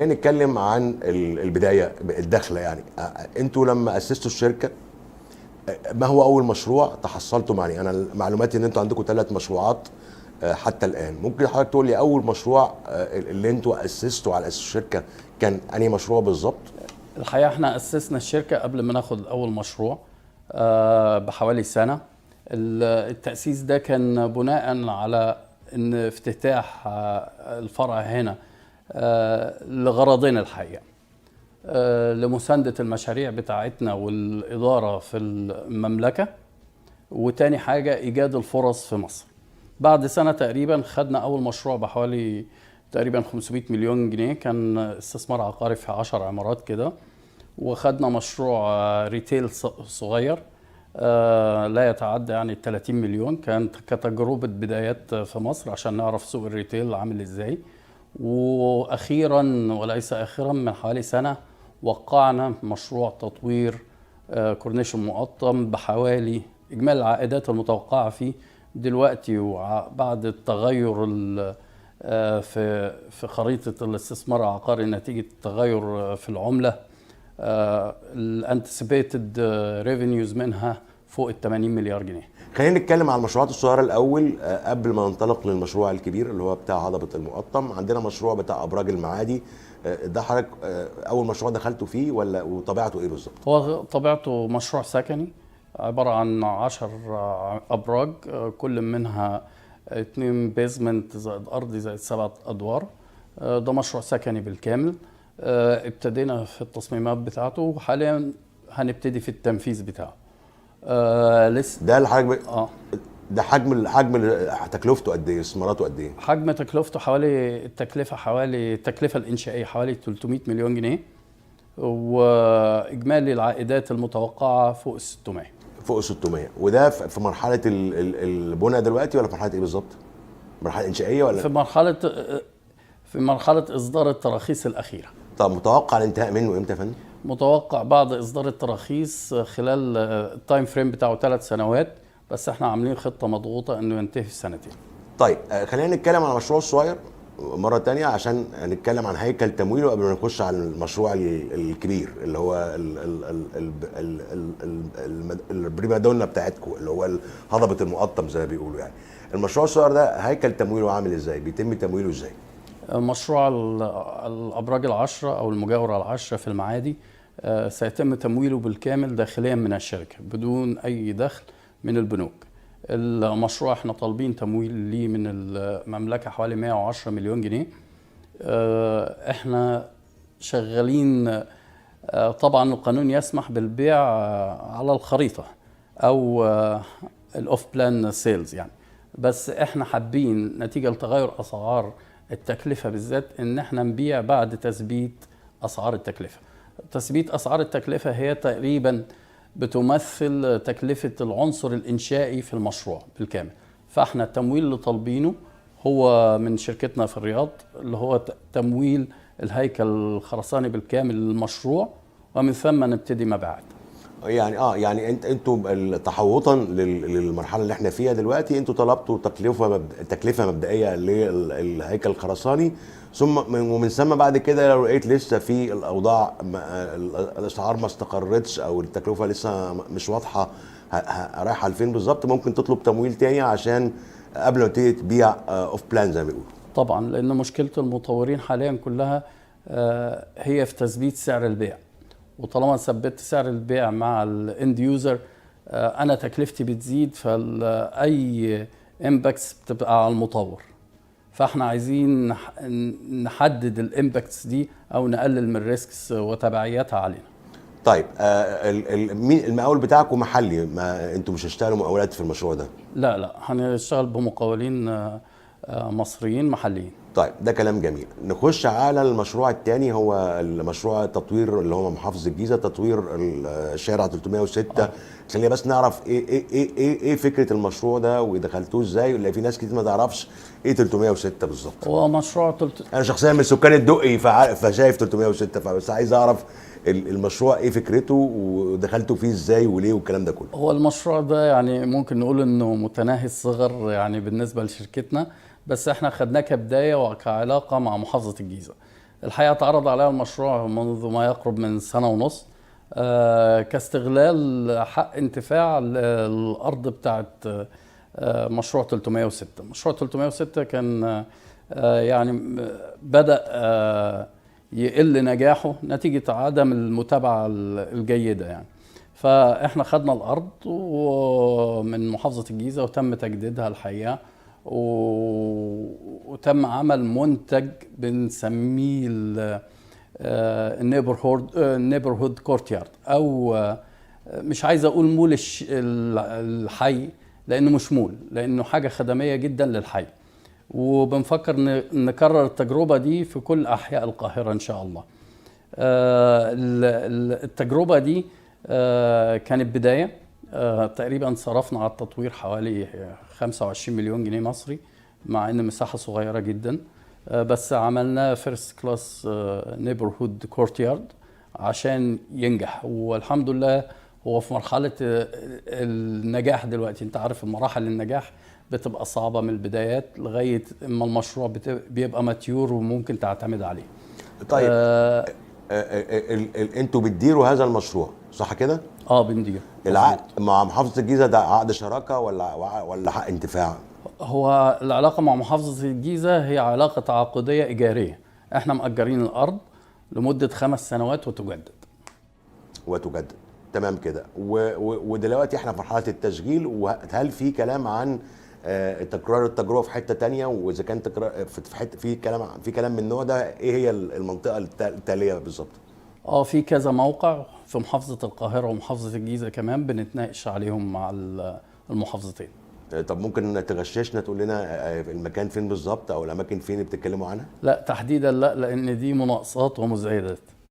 نتكلم عن البدايه الدخله يعني. انتوا لما اسستوا الشركه، ما هو اول مشروع تحصلتوا معي؟ انا معلوماتي ان انتوا عندكم 3 مشروعات حتى الان. ممكن حضرتك تقول لي اول مشروع اللي انتوا اسستوا على اساس الشركه كان انهي مشروع بالظبط؟ الحقيقة احنا أسسنا الشركة قبل ما ناخد أول مشروع بحوالي سنة. التأسيس ده كان بناء على إن افتتاح الفرع هنا لغرضين الحقيقة. لمساندة المشاريع بتاعتنا والإدارة في المملكة، وتاني حاجة إيجاد الفرص في مصر. بعد سنة تقريبا خدنا أول مشروع بحوالي تقريبا 500 مليون جنيه، كان استثمار عقاري في 10 عمارات كده. وخدنا مشروع ريتيل صغير لا يتعدى يعني 30 مليون، كانت كتجربة بدايات في مصر عشان نعرف سوق الريتيل عامل ازاي. واخيرا وليس اخيرا من حوالي سنة وقعنا مشروع تطوير كورنيش المقطم بحوالي اجمالي العائدات المتوقعة فيه دلوقتي وبعد التغير في خريطة الاستثمار العقاري نتيجة التغير في العملة، الانتسيبيتد ريفينيوز منها فوق ال 80 مليار جنيه. خلينا نتكلم عن المشروعات الصغيره الاول قبل ما ننطلق للمشروع الكبير اللي هو بتاع هضبه المقطم. عندنا مشروع بتاع ابراج المعادي، ده حضرتك اول مشروع دخلتوا فيه ولا وطبيعته ايه بالظبط؟ هو طبيعته مشروع سكني عبارة عن 10 أبراج، كل منها 2 بيزمنت زائد أرضي زائد 7 أدوار. ده مشروع سكني بالكامل. ابتدينا في التصميمات بتاعته وحاليا هنبتدي في التنفيذ بتاعه. لسه ده اللي حضرتك ده حجم تكلفته قد ايه؟ استثماراته قد ايه؟ حجم تكلفته حوالي التكلفة الإنشائية حوالي 300 مليون جنيه، واجمالي العائدات المتوقعه فوق ال 600. فوق 600. وده في مرحله البناء دلوقتي ولا في مرحله ايه بالظبط؟ مرحله انشائيه ولا في مرحله اصدار التراخيص الاخيره. طب متوقع الانتهاء منه امتى يا فندم؟ متوقع بعد اصدار التراخيص خلال التايم فريم بتاعه 3 سنوات، بس احنا عاملين خطه مضغوطه انه ينتهي في سنتين. طيب خلينا نتكلم عن المشروع الصغير مرة تانية عشان نتكلم عن هيكل تمويله قبل ما نخش على المشروع الكبير اللي هو البريما دونا بتاعتكم اللي هو هضبة المقطم زي ما بيقولوا يعني. المشروع الصغير ده هيكل تمويله عامل ازاي؟ بيتم تمويله ازاي؟ مشروع الأبراج العشرة أو المجاورة العشرة في المعادي سيتم تمويله بالكامل داخليا من الشركة بدون أي دخل من البنوك. المشروع احنا طالبين تمويل ليه من المملكة حوالي 110 مليون جنيه. احنا شغالين، طبعا القانون يسمح بالبيع على الخريطة او الاوف بلان سيلز يعني، بس احنا حابين نتيجة لتغير اسعار التكلفة بالذات ان احنا نبيع بعد تثبيت اسعار التكلفة. تثبيت اسعار التكلفة هي تقريبا بتمثل تكلفة العنصر الإنشائي في المشروع بالكامل. فاحنا التمويل اللي طالبينه هو من شركتنا في الرياض اللي هو تمويل الهيكل الخرساني بالكامل للمشروع، ومن ثم نبتدي مبيعات. يعني انتوا تحوطا للمرحله اللي احنا فيها دلوقتي انتوا طلبتوا تكلفه مبدئيه للهيكل الخرساني، ثم ومن ثم بعد كده لو لقيت لسه في الاوضاع الاسعار ما استقرتش او التكلفه لسه مش واضحه رايحه لفين بالظبط، ممكن تطلب تمويل تاني عشان قبل ما تبتدي تبيع اوف بلان زي ما بيقولوا. طبعا لان مشكله المطورين حاليا كلها هي في تثبيت سعر البيع، وطالما ثبت سعر البيع مع الاند يوزر انا تكلفتي بتزيد، فاي امباكتس بتبقى على المطور. فاحنا عايزين نحدد الامباكتس دي او نقلل من الريسكس وتبعياتها علينا. طيب المقاول بتاعكم محلي؟ ما انتوا مش هتشتغلوا مقاولات في المشروع ده؟ لا هنشتغل بمقاولين مصريين محليين. طيب ده كلام جميل. نخش على المشروع الثاني، هو المشروع التطوير اللي هو محافظة الجيزة، تطوير الشارع 306. خلينا بس نعرف ايه فكرة المشروع ده ودخلتوه ازاي، لان في ناس كتير ما تعرفش ايه 306 بالظبط. هو مشروع انا شخصيا من سكان الدقي فشايف 306، فبس عايز اعرف المشروع ايه فكرته ودخلتوا فيه ازاي وليه والكلام ده كله. هو المشروع ده يعني ممكن نقول انه متناهي الصغر يعني بالنسبة لشركتنا، بس احنا خدناه كبداية وكعلاقة مع محافظة الجيزة. الحقيقة اتعرض عليها المشروع منذ ما يقرب من سنة ونص، كاستغلال حق انتفاع الأرض بتاعت مشروع 306. مشروع 306 كان يعني بدأ يقل نجاحه نتيجة عدم المتابعة الجيدة يعني. فاحنا خدنا الأرض ومن محافظة الجيزة وتم تجديدها الحقيقة، وتم عمل منتج بنسميه النيبرهود كورتيارد، او مش عايز اقول مول الحي لانه مش مول، لانه حاجه خدميه جدا للحي. وبنفكر نكرر التجربه دي في كل احياء القاهره ان شاء الله. التجربه دي كانت بدايه، تقريبا صرفنا على التطوير حوالي 25 مليون جنيه مصري، مع ان مساحه صغيره جدا، بس عملناه فيرست كلاس نيبرهود كورتيارد عشان ينجح. والحمد لله هو في مرحله النجاح دلوقتي. انت عارف مراحل النجاح بتبقى صعبه من البدايات لغايه اما المشروع بيبقى ماتيور وممكن تعتمد عليه. طيب انتوا بتديروا هذا المشروع صح كده؟ بندير. العقد مع محافظه الجيزه ده عقد شراكه ولا حق انتفاع؟ هو العلاقه مع محافظه الجيزه هي علاقه تعاقديه ايجاريه. احنا مأجرين الارض لمده 5 سنوات وتجدد. تمام كده. ودلوقتي احنا في مرحله التشغيل، وهل في كلام عن تكرار التجربه في حته تانية؟ واذا كان تكرار في حته، في كلام من النوع ده، ايه هي المنطقه التاليه بالظبط؟ في كذا موقع في محافظه القاهره ومحافظه الجيزه كمان بنتناقش عليهم مع المحافظتين. طب ممكن تغششنا تقول لنا المكان فين بالظبط او الاماكن فين بتتكلموا عنها؟ لا تحديدا لا، لان دي مناقصات ومزايدات.